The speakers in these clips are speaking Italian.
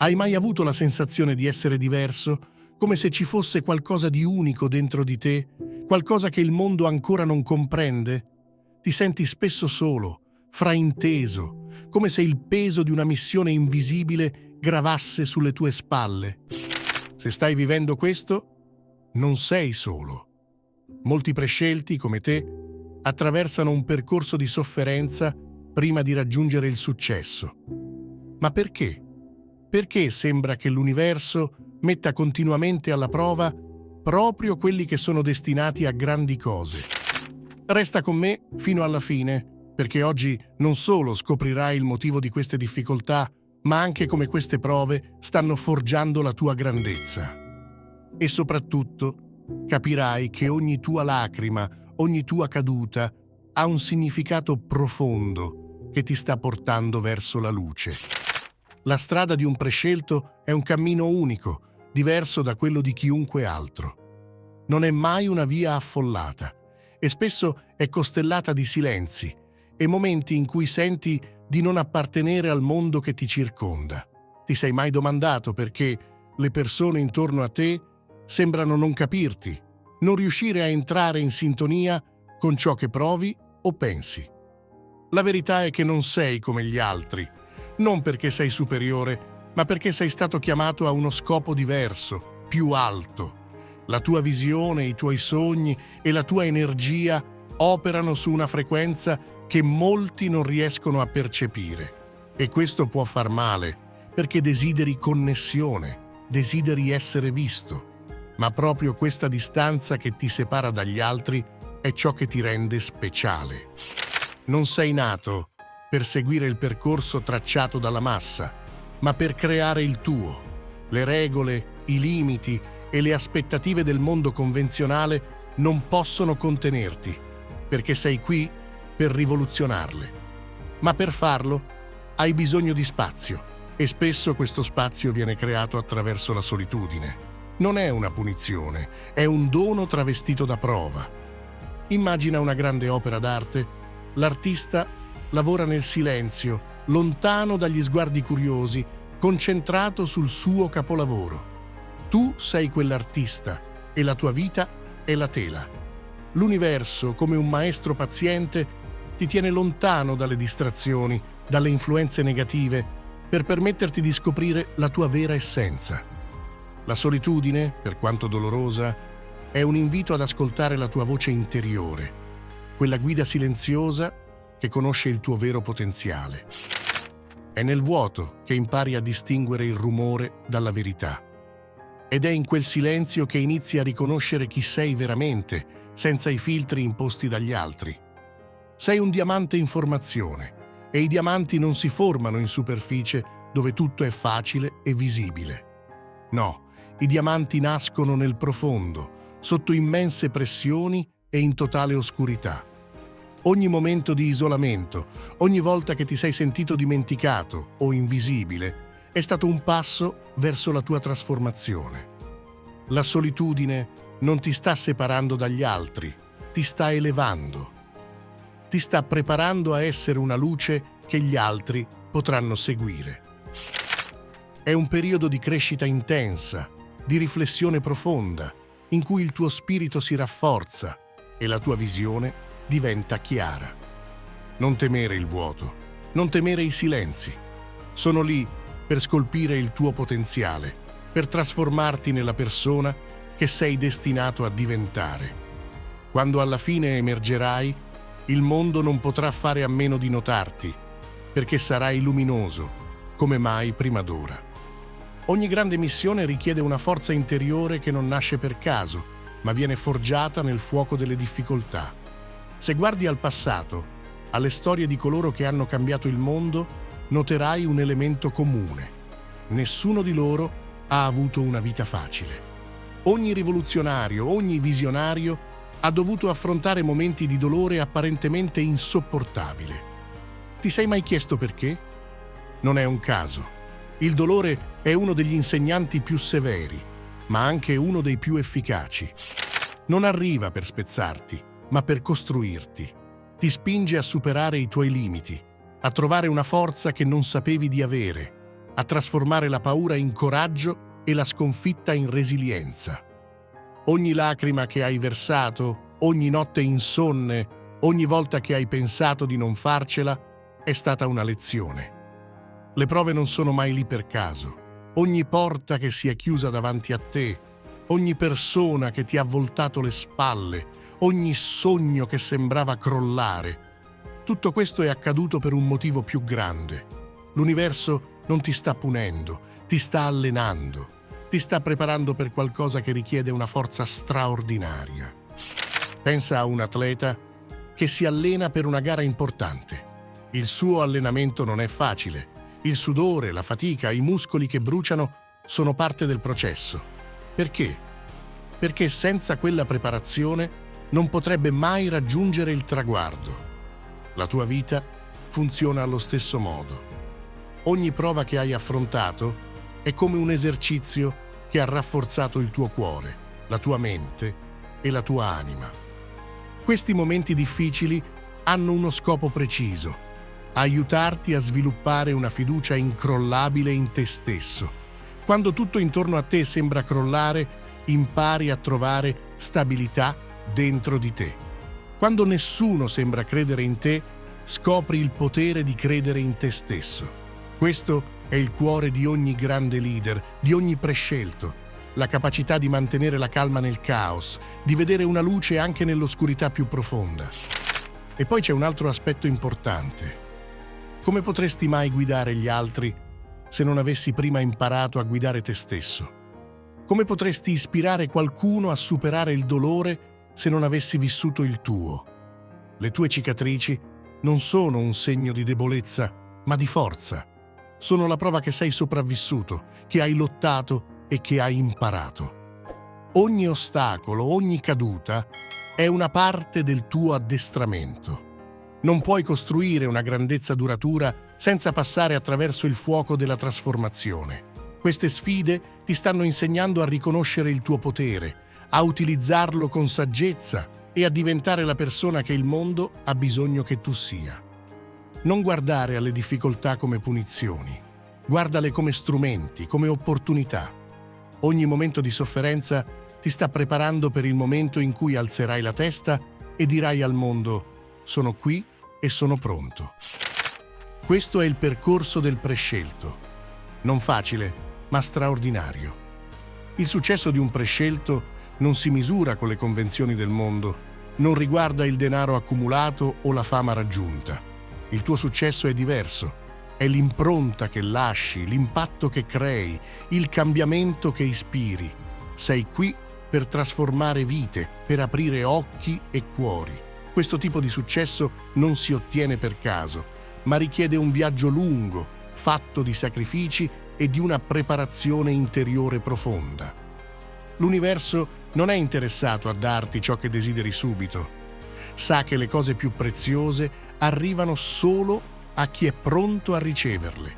Hai mai avuto la sensazione di essere diverso, come se ci fosse qualcosa di unico dentro di te, qualcosa che il mondo ancora non comprende? Ti senti spesso solo, frainteso, come se il peso di una missione invisibile gravasse sulle tue spalle. Se stai vivendo questo, non sei solo. Molti prescelti, come te, attraversano un percorso di sofferenza prima di raggiungere il successo. Ma perché? Perché sembra che l'universo metta continuamente alla prova proprio quelli che sono destinati a grandi cose? Resta con me fino alla fine, perché oggi non solo scoprirai il motivo di queste difficoltà, ma anche come queste prove stanno forgiando la tua grandezza. E soprattutto capirai che ogni tua lacrima, ogni tua caduta ha un significato profondo che ti sta portando verso la luce. La strada di un prescelto è un cammino unico, diverso da quello di chiunque altro. Non è mai una via affollata e spesso è costellata di silenzi e momenti in cui senti di non appartenere al mondo che ti circonda. Ti sei mai domandato perché le persone intorno a te sembrano non capirti, non riuscire a entrare in sintonia con ciò che provi o pensi? La verità è che non sei come gli altri, non perché sei superiore, ma perché sei stato chiamato a uno scopo diverso, più alto. La tua visione, i tuoi sogni e la tua energia operano su una frequenza che molti non riescono a percepire. E questo può far male, perché desideri connessione, desideri essere visto. Ma proprio questa distanza che ti separa dagli altri è ciò che ti rende speciale. Non sei nato per seguire il percorso tracciato dalla massa, ma per creare il tuo. Le regole, i limiti e le aspettative del mondo convenzionale non possono contenerti, perché sei qui per rivoluzionarle. Ma per farlo hai bisogno di spazio, e spesso questo spazio viene creato attraverso la solitudine. Non è una punizione, è un dono travestito da prova. Immagina una grande opera d'arte. L'artista lavora nel silenzio, lontano dagli sguardi curiosi, concentrato sul suo capolavoro. Tu sei quell'artista e la tua vita è la tela. L'universo, come un maestro paziente, ti tiene lontano dalle distrazioni, dalle influenze negative, per permetterti di scoprire la tua vera essenza. La solitudine, per quanto dolorosa, è un invito ad ascoltare la tua voce interiore, quella guida silenziosa che conosce il tuo vero potenziale. È nel vuoto che impari a distinguere il rumore dalla verità. Ed è in quel silenzio che inizi a riconoscere chi sei veramente, senza i filtri imposti dagli altri. Sei un diamante in formazione, e i diamanti non si formano in superficie dove tutto è facile e visibile. No, i diamanti nascono nel profondo, sotto immense pressioni e in totale oscurità. Ogni momento di isolamento, ogni volta che ti sei sentito dimenticato o invisibile, è stato un passo verso la tua trasformazione. La solitudine non ti sta separando dagli altri, ti sta elevando. Ti sta preparando a essere una luce che gli altri potranno seguire. È un periodo di crescita intensa, di riflessione profonda, in cui il tuo spirito si rafforza e la tua visione diventa chiara. Non temere il vuoto, non temere i silenzi. Sono lì per scolpire il tuo potenziale, per trasformarti nella persona che sei destinato a diventare. Quando alla fine emergerai, il mondo non potrà fare a meno di notarti, perché sarai luminoso, come mai prima d'ora. Ogni grande missione richiede una forza interiore che non nasce per caso, ma viene forgiata nel fuoco delle difficoltà. Se guardi al passato, alle storie di coloro che hanno cambiato il mondo, noterai un elemento comune. Nessuno di loro ha avuto una vita facile. Ogni rivoluzionario, ogni visionario ha dovuto affrontare momenti di dolore apparentemente insopportabile. Ti sei mai chiesto perché? Non è un caso. Il dolore è uno degli insegnanti più severi, ma anche uno dei più efficaci. Non arriva per spezzarti, ma per costruirti. Ti spinge a superare i tuoi limiti, a trovare una forza che non sapevi di avere. a trasformare la paura in coraggio e la sconfitta in resilienza. Ogni lacrima che hai versato, ogni notte insonne, ogni volta che hai pensato di non farcela, è stata una lezione. Le prove non sono mai lì per caso. Ogni porta che si è chiusa davanti a te, ogni persona che ti ha voltato le spalle, ogni sogno che sembrava crollare, tutto questo è accaduto per un motivo più grande. L'universo non ti sta punendo, ti sta allenando, ti sta preparando per qualcosa che richiede una forza straordinaria. Pensa a un atleta che si allena per una gara importante. Il suo allenamento non è facile. Il sudore, la fatica, i muscoli che bruciano sono parte del processo. Perché? Perché senza quella preparazione non potrebbe mai raggiungere il traguardo. La tua vita funziona allo stesso modo. Ogni prova che hai affrontato è come un esercizio che ha rafforzato il tuo cuore, la tua mente e la tua anima. Questi momenti difficili hanno uno scopo preciso: aiutarti a sviluppare una fiducia incrollabile in te stesso. Quando tutto intorno a te sembra crollare, impari a trovare stabilità dentro di te. Quando nessuno sembra credere in te, scopri il potere di credere in te stesso. Questo è il cuore di ogni grande leader, di ogni prescelto. La capacità di mantenere la calma nel caos, di vedere una luce anche nell'oscurità più profonda. E poi c'è un altro aspetto importante. Come potresti mai guidare gli altri se non avessi prima imparato a guidare te stesso? Come potresti ispirare qualcuno a superare il dolore se non avessi vissuto il tuo? Le tue cicatrici non sono un segno di debolezza, ma di forza. Sono la prova che sei sopravvissuto, che hai lottato e che hai imparato. Ogni ostacolo, ogni caduta è una parte del tuo addestramento. Non puoi costruire una grandezza duratura senza passare attraverso il fuoco della trasformazione. Queste sfide ti stanno insegnando a riconoscere il tuo potere, a utilizzarlo con saggezza e a diventare la persona che il mondo ha bisogno che tu sia. Non guardare alle difficoltà come punizioni, guardale come strumenti, come opportunità. Ogni momento di sofferenza ti sta preparando per il momento in cui alzerai la testa e dirai al mondo: sono qui e sono pronto. Questo è il percorso del prescelto. Non facile, ma straordinario. Il successo di un prescelto non si misura con le convenzioni del mondo, non riguarda il denaro accumulato o la fama raggiunta. Il tuo successo è diverso. È l'impronta che lasci, l'impatto che crei, il cambiamento che ispiri. Sei qui per trasformare vite, per aprire occhi e cuori. Questo tipo di successo non si ottiene per caso, ma richiede un viaggio lungo, fatto di sacrifici e di una preparazione interiore profonda. L'universo non è interessato a darti ciò che desideri subito. Sa che le cose più preziose arrivano solo a chi è pronto a riceverle.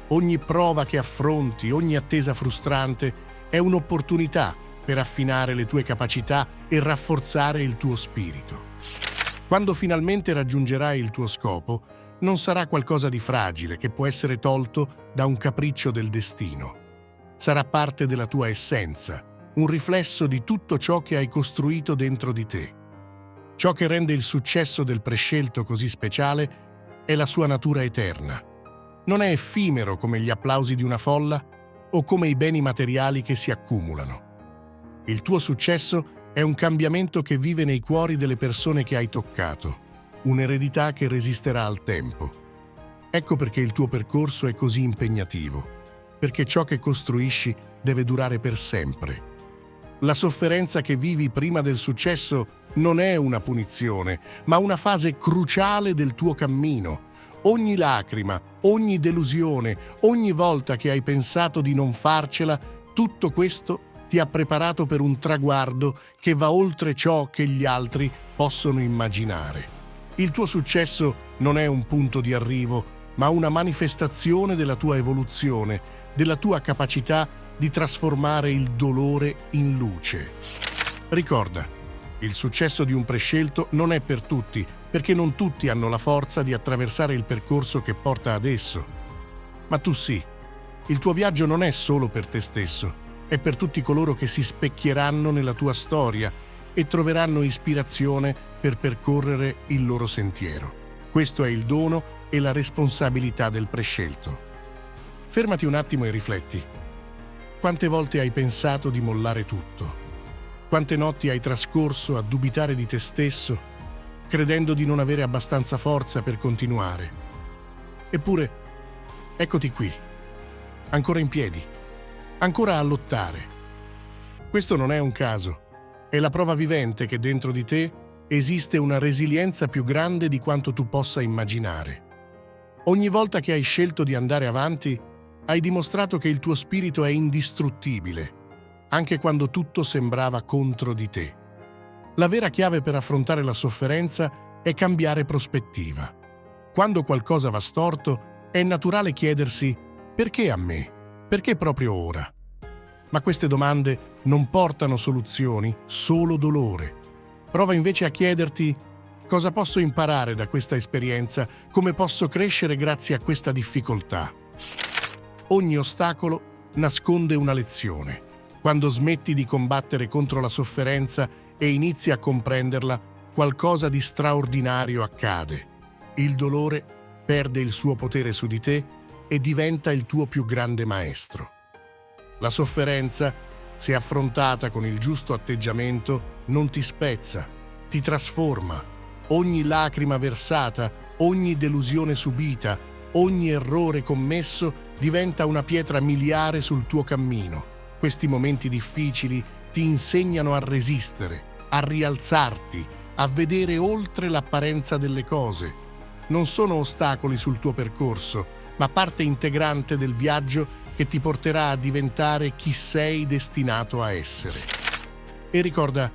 Ogni prova che affronti, ogni attesa frustrante è un'opportunità per affinare le tue capacità e rafforzare il tuo spirito. Quando finalmente raggiungerai il tuo scopo, non sarà qualcosa di fragile che può essere tolto da un capriccio del destino. Sarà parte della tua essenza, un riflesso di tutto ciò che hai costruito dentro di te. Ciò che rende il successo del prescelto così speciale è la sua natura eterna. Non è effimero come gli applausi di una folla o come i beni materiali che si accumulano. Il tuo successo è un cambiamento che vive nei cuori delle persone che hai toccato, un'eredità che resisterà al tempo. Ecco perché il tuo percorso è così impegnativo, perché ciò che costruisci deve durare per sempre. La sofferenza che vivi prima del successo non è una punizione, ma una fase cruciale del tuo cammino. Ogni lacrima, ogni delusione, ogni volta che hai pensato di non farcela, tutto questo ti ha preparato per un traguardo che va oltre ciò che gli altri possono immaginare. Il tuo successo non è un punto di arrivo, ma una manifestazione della tua evoluzione, della tua capacità di trasformare il dolore in luce. Ricorda, il successo di un prescelto non è per tutti, perché non tutti hanno la forza di attraversare il percorso che porta ad esso. Ma tu sì. Il tuo viaggio non è solo per te stesso, è per tutti coloro che si specchieranno nella tua storia e troveranno ispirazione per percorrere il loro sentiero. Questo è il dono e la responsabilità del prescelto. Fermati un attimo e rifletti. Quante volte hai pensato di mollare tutto? Quante notti hai trascorso a dubitare di te stesso, credendo di non avere abbastanza forza per continuare? Eppure, eccoti qui, ancora in piedi, ancora a lottare. Questo non è un caso, è la prova vivente che dentro di te esiste una resilienza più grande di quanto tu possa immaginare. Ogni volta che hai scelto di andare avanti, hai dimostrato che il tuo spirito è indistruttibile, anche quando tutto sembrava contro di te. La vera chiave per affrontare la sofferenza è cambiare prospettiva. Quando qualcosa va storto, è naturale chiedersi: perché a me? Perché proprio ora? Ma queste domande non portano soluzioni, solo dolore. Prova invece a chiederti: cosa posso imparare da questa esperienza? Come posso crescere grazie a questa difficoltà? Ogni ostacolo nasconde una lezione. Quando smetti di combattere contro la sofferenza e inizi a comprenderla, qualcosa di straordinario accade. Il dolore perde il suo potere su di te e diventa il tuo più grande maestro. La sofferenza, se affrontata con il giusto atteggiamento, non ti spezza, ti trasforma. Ogni lacrima versata, ogni delusione subita, ogni errore commesso diventa una pietra miliare sul tuo cammino. Questi momenti difficili ti insegnano a resistere, a rialzarti, a vedere oltre l'apparenza delle cose. Non sono ostacoli sul tuo percorso, ma parte integrante del viaggio che ti porterà a diventare chi sei destinato a essere. E ricorda,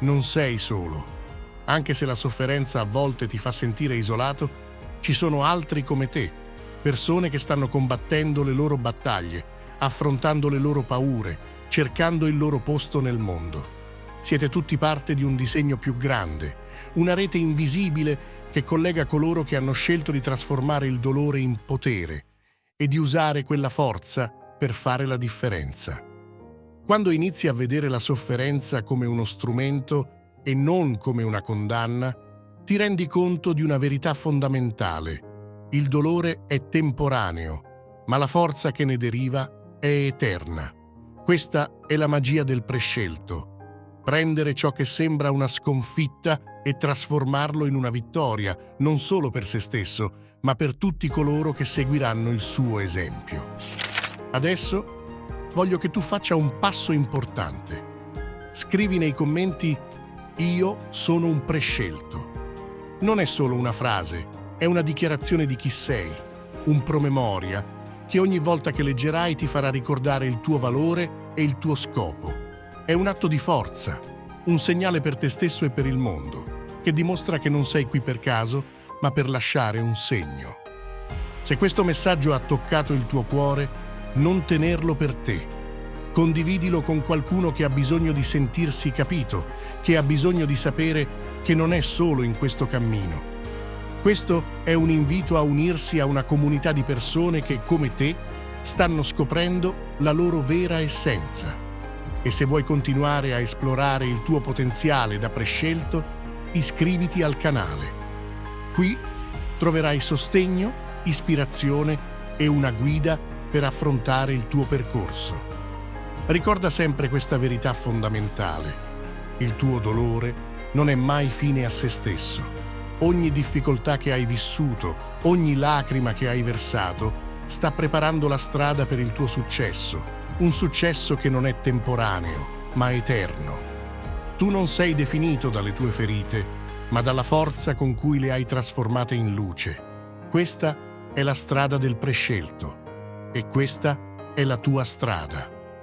non sei solo. Anche se la sofferenza a volte ti fa sentire isolato, ci sono altri come te, persone che stanno combattendo le loro battaglie, affrontando le loro paure, cercando il loro posto nel mondo. Siete tutti parte di un disegno più grande, una rete invisibile che collega coloro che hanno scelto di trasformare il dolore in potere e di usare quella forza per fare la differenza. Quando inizi a vedere la sofferenza come uno strumento e non come una condanna, ti rendi conto di una verità fondamentale. Il dolore è temporaneo, ma la forza che ne deriva è eterna. Questa è la magia del prescelto. Prendere ciò che sembra una sconfitta e trasformarlo in una vittoria, non solo per se stesso, ma per tutti coloro che seguiranno il suo esempio. Adesso voglio che tu faccia un passo importante. Scrivi nei commenti: io sono un prescelto. Non è solo una frase, è una dichiarazione di chi sei, un promemoria che ogni volta che leggerai ti farà ricordare il tuo valore e il tuo scopo. È un atto di forza, un segnale per te stesso e per il mondo, che dimostra che non sei qui per caso, ma per lasciare un segno. Se questo messaggio ha toccato il tuo cuore, non tenerlo per te. Condividilo con qualcuno che ha bisogno di sentirsi capito, che ha bisogno di sapere che non è solo in questo cammino. Questo è un invito a unirsi a una comunità di persone che, come te, stanno scoprendo la loro vera essenza. E se vuoi continuare a esplorare il tuo potenziale da prescelto, iscriviti al canale. Qui troverai sostegno, ispirazione e una guida per affrontare il tuo percorso. Ricorda sempre questa verità fondamentale. Il tuo dolore non è mai fine a se stesso. Ogni difficoltà che hai vissuto, ogni lacrima che hai versato, sta preparando la strada per il tuo successo. Un successo che non è temporaneo, ma eterno. Tu non sei definito dalle tue ferite, ma dalla forza con cui le hai trasformate in luce. Questa è la strada del prescelto e questa è la tua strada.